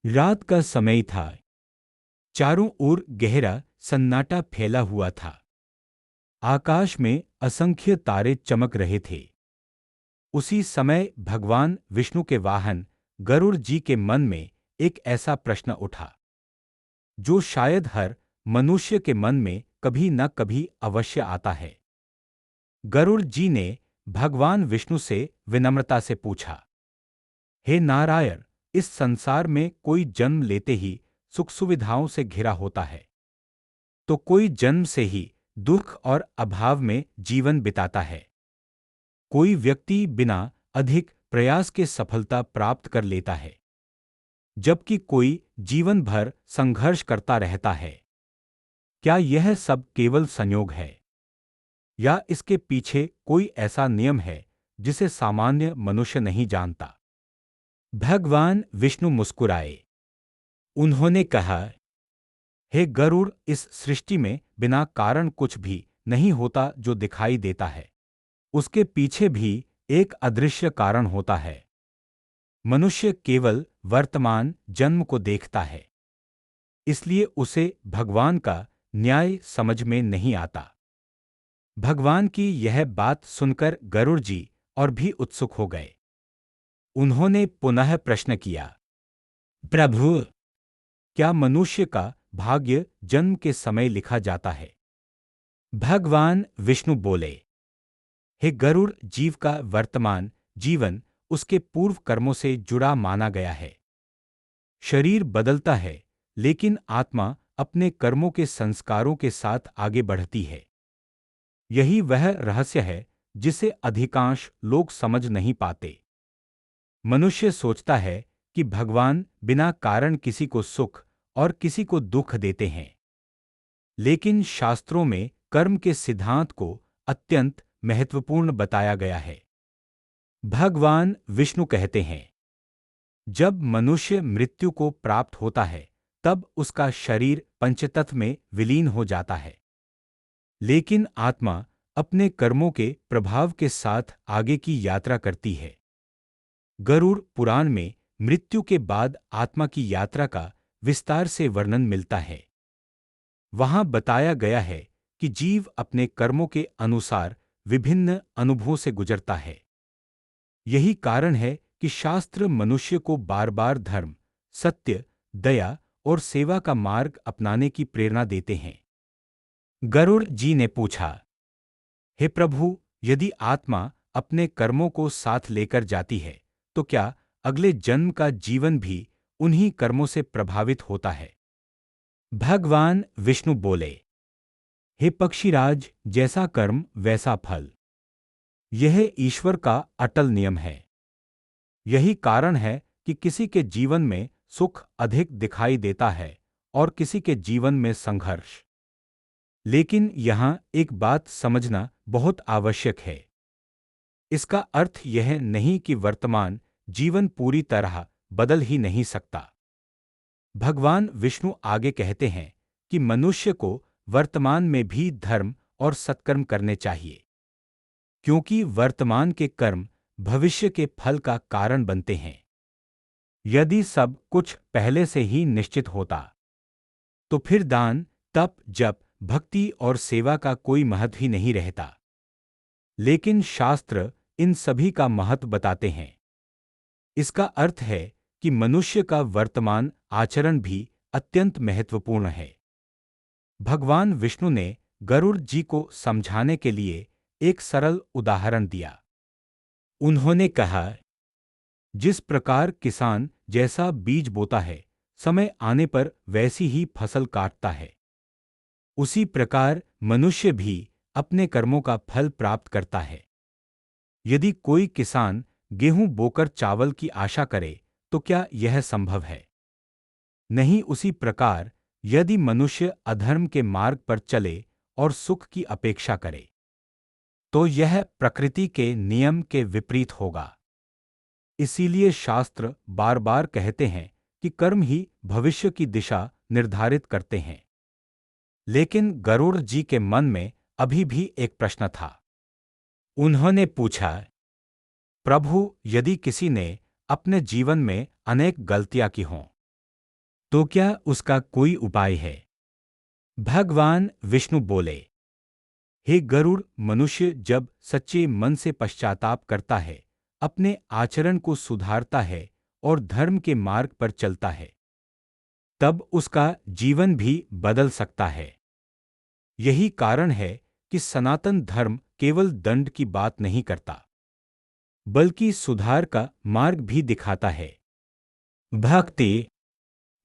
रात का समय था। चारों ओर गहरा सन्नाटा फैला हुआ था। आकाश में असंख्य तारे चमक रहे थे। उसी समय भगवान विष्णु के वाहन गरुड़ जी के मन में एक ऐसा प्रश्न उठा जो शायद हर मनुष्य के मन में कभी न कभी अवश्य आता है। गरुड़ जी ने भगवान विष्णु से विनम्रता से पूछा, हे नारायण, इस संसार में कोई जन्म लेते ही सुख सुविधाओं से घिरा होता है, तो कोई जन्म से ही दुख और अभाव में जीवन बिताता है। कोई व्यक्ति बिना अधिक प्रयास के सफलता प्राप्त कर लेता है, जबकि कोई जीवन भर संघर्ष करता रहता है। क्या यह सब केवल संयोग है, या इसके पीछे कोई ऐसा नियम है जिसे सामान्य मनुष्य नहीं जानता? भगवान विष्णु मुस्कुराए। उन्होंने कहा, हे गरुड़, इस सृष्टि में बिना कारण कुछ भी नहीं होता जो दिखाई देता है। उसके पीछे भी एक अदृश्य कारण होता है। मनुष्य केवल वर्तमान जन्म को देखता है, इसलिए उसे भगवान का न्याय समझ में नहीं आता। भगवान की यह बात सुनकर गरुड़ जी और भी उत्सुक हो गए। उन्होंने पुनः प्रश्न किया, प्रभु, क्या मनुष्य का भाग्य जन्म के समय लिखा जाता है? भगवान विष्णु बोले, हे गरुड़, जीव का वर्तमान जीवन उसके पूर्व कर्मों से जुड़ा माना गया है। शरीर बदलता है, लेकिन आत्मा अपने कर्मों के संस्कारों के साथ आगे बढ़ती है। यही वह रहस्य है जिसे अधिकांश लोग समझ नहीं पाते। मनुष्य सोचता है कि भगवान बिना कारण किसी को सुख और किसी को दुख देते हैं, लेकिन शास्त्रों में कर्म के सिद्धांत को अत्यंत महत्वपूर्ण बताया गया है। भगवान विष्णु कहते हैं, जब मनुष्य मृत्यु को प्राप्त होता है, तब उसका शरीर पंचतत्व में विलीन हो जाता है, लेकिन आत्मा अपने कर्मों के प्रभाव के साथ आगे की यात्रा करती है। गरुड़ पुराण में मृत्यु के बाद आत्मा की यात्रा का विस्तार से वर्णन मिलता है। वहां बताया गया है कि जीव अपने कर्मों के अनुसार विभिन्न अनुभवों से गुजरता है। यही कारण है कि शास्त्र मनुष्य को बार बार धर्म, सत्य, दया और सेवा का मार्ग अपनाने की प्रेरणा देते हैं। गरुड़ जी ने पूछा, हे प्रभु, यदि आत्मा अपने कर्मों को साथ लेकर जाती है, तो क्या अगले जन्म का जीवन भी उन्हीं कर्मों से प्रभावित होता है? भगवान विष्णु बोले, हे पक्षीराज, जैसा कर्म वैसा फल। यह ईश्वर का अटल नियम है। यही कारण है कि किसी के जीवन में सुख अधिक दिखाई देता है और किसी के जीवन में संघर्ष। लेकिन यहां एक बात समझना बहुत आवश्यक है। इसका अर्थ यह नहीं कि वर्तमान जीवन पूरी तरह बदल ही नहीं सकता। भगवान विष्णु आगे कहते हैं कि मनुष्य को वर्तमान में भी धर्म और सत्कर्म करने चाहिए, क्योंकि वर्तमान के कर्म भविष्य के फल का कारण बनते हैं। यदि सब कुछ पहले से ही निश्चित होता, तो फिर दान, तप, जप, भक्ति और सेवा का कोई महत्व ही नहीं रहता। लेकिन शास्त्र इन सभी का महत्व बताते हैं। इसका अर्थ है कि मनुष्य का वर्तमान आचरण भी अत्यंत महत्वपूर्ण है। भगवान विष्णु ने गरुड़ जी को समझाने के लिए एक सरल उदाहरण दिया। उन्होंने कहा, जिस प्रकार किसान जैसा बीज बोता है, समय आने पर वैसी ही फसल काटता है, उसी प्रकार मनुष्य भी अपने कर्मों का फल प्राप्त करता है। यदि कोई किसान गेहूं बोकर चावल की आशा करे, तो क्या यह संभव है? नहीं। उसी प्रकार यदि मनुष्य अधर्म के मार्ग पर चले और सुख की अपेक्षा करे, तो यह प्रकृति के नियम के विपरीत होगा। इसीलिए शास्त्र बार बार कहते हैं कि कर्म ही भविष्य की दिशा निर्धारित करते हैं। लेकिन गरुड़ जी के मन में अभी भी एक प्रश्न था। उन्होंने पूछा, प्रभु, यदि किसी ने अपने जीवन में अनेक गलतियां की हों, तो क्या उसका कोई उपाय है? भगवान विष्णु बोले, हे गरुड़, मनुष्य जब सच्चे मन से पश्चाताप करता है, अपने आचरण को सुधारता है और धर्म के मार्ग पर चलता है, तब उसका जीवन भी बदल सकता है। यही कारण है कि सनातन धर्म केवल दंड की बात नहीं करता, बल्कि सुधार का मार्ग भी दिखाता है। भक्ति,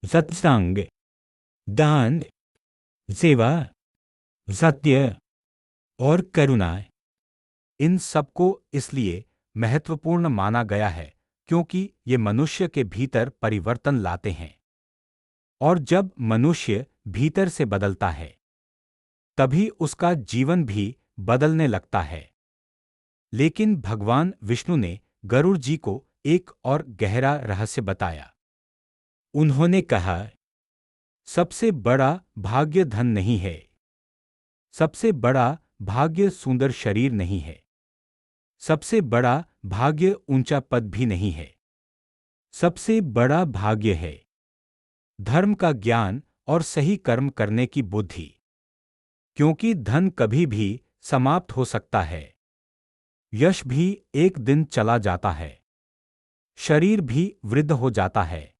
सत्संग, दान, सेवा, सत्य और करुणा, इन सबको इसलिए महत्वपूर्ण माना गया है क्योंकि ये मनुष्य के भीतर परिवर्तन लाते हैं। और जब मनुष्य भीतर से बदलता है, तभी उसका जीवन भी बदलने लगता है। लेकिन भगवान विष्णु ने गरुड़ जी को एक और गहरा रहस्य बताया। उन्होंने कहा, सबसे बड़ा भाग्य धन नहीं है, सबसे बड़ा भाग्य सुंदर शरीर नहीं है, सबसे बड़ा भाग्य ऊंचा पद भी नहीं है। सबसे बड़ा भाग्य है धर्म का ज्ञान और सही कर्म करने की बुद्धि। क्योंकि धन कभी भी समाप्त हो सकता है, यश भी एक दिन चला जाता है, शरीर भी वृद्ध हो जाता है,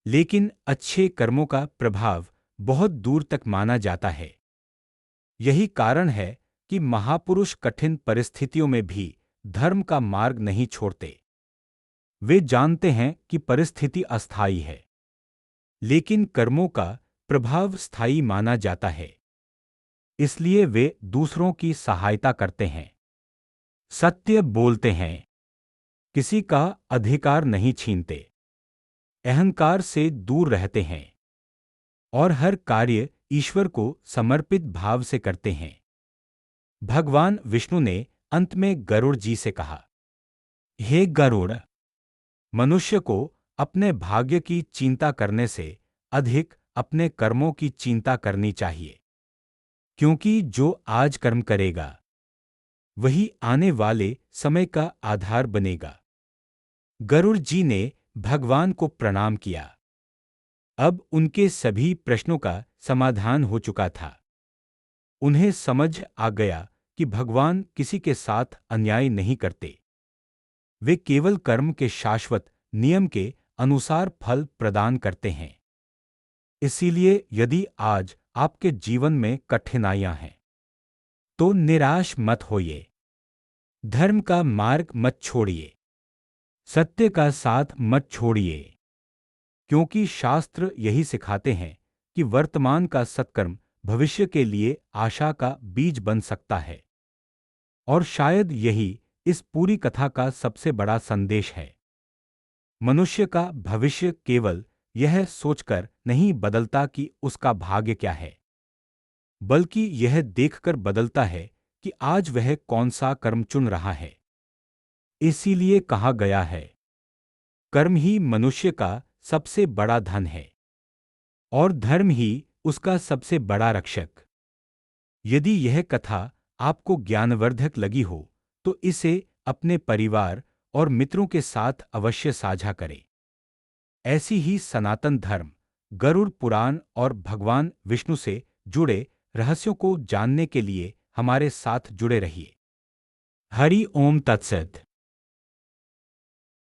लेकिन अच्छे कर्मों का प्रभाव बहुत दूर तक माना जाता है। यही कारण है कि महापुरुष कठिन परिस्थितियों में भी धर्म का मार्ग नहीं छोड़ते। वे जानते हैं कि परिस्थिति अस्थायी है, लेकिन कर्मों का प्रभाव स्थायी माना जाता है। इसलिए वे दूसरों की सहायता करते हैं, सत्य बोलते हैं, किसी का अधिकार नहीं छीनते, अहंकार से दूर रहते हैं और हर कार्य ईश्वर को समर्पित भाव से करते हैं। भगवान विष्णु ने अंत में गरुड़ जी से कहा, हे गरुड़, मनुष्य को अपने भाग्य की चिंता करने से अधिक अपने कर्मों की चिंता करनी चाहिए, क्योंकि जो आज कर्म करेगा वही आने वाले समय का आधार बनेगा। गरुड़ जी ने भगवान को प्रणाम किया। अब उनके सभी प्रश्नों का समाधान हो चुका था। उन्हें समझ आ गया कि भगवान किसी के साथ अन्याय नहीं करते। वे केवल कर्म के शाश्वत नियम के अनुसार फल प्रदान करते हैं। इसीलिए यदि आज आपके जीवन में कठिनाइयां हैं, तो निराश मत होइए। धर्म का मार्ग मत छोड़िए, सत्य का साथ मत छोड़िए, क्योंकि शास्त्र यही सिखाते हैं कि वर्तमान का सत्कर्म भविष्य के लिए आशा का बीज बन सकता है। और शायद यही इस पूरी कथा का सबसे बड़ा संदेश है। मनुष्य का भविष्य केवल यह सोचकर नहीं बदलता कि उसका भाग्य क्या है, बल्कि यह देखकर बदलता है कि आज वह कौन सा कर्म चुन रहा है। इसीलिए कहा गया है, कर्म ही मनुष्य का सबसे बड़ा धन है और धर्म ही उसका सबसे बड़ा रक्षक। यदि यह कथा आपको ज्ञानवर्धक लगी हो, तो इसे अपने परिवार और मित्रों के साथ अवश्य साझा करें। ऐसी ही सनातन धर्म, गरुड़ पुराण और भगवान विष्णु से जुड़े रहस्यों को जानने के लिए हमारे साथ जुड़े रहिए। हरि ओम तत्सत।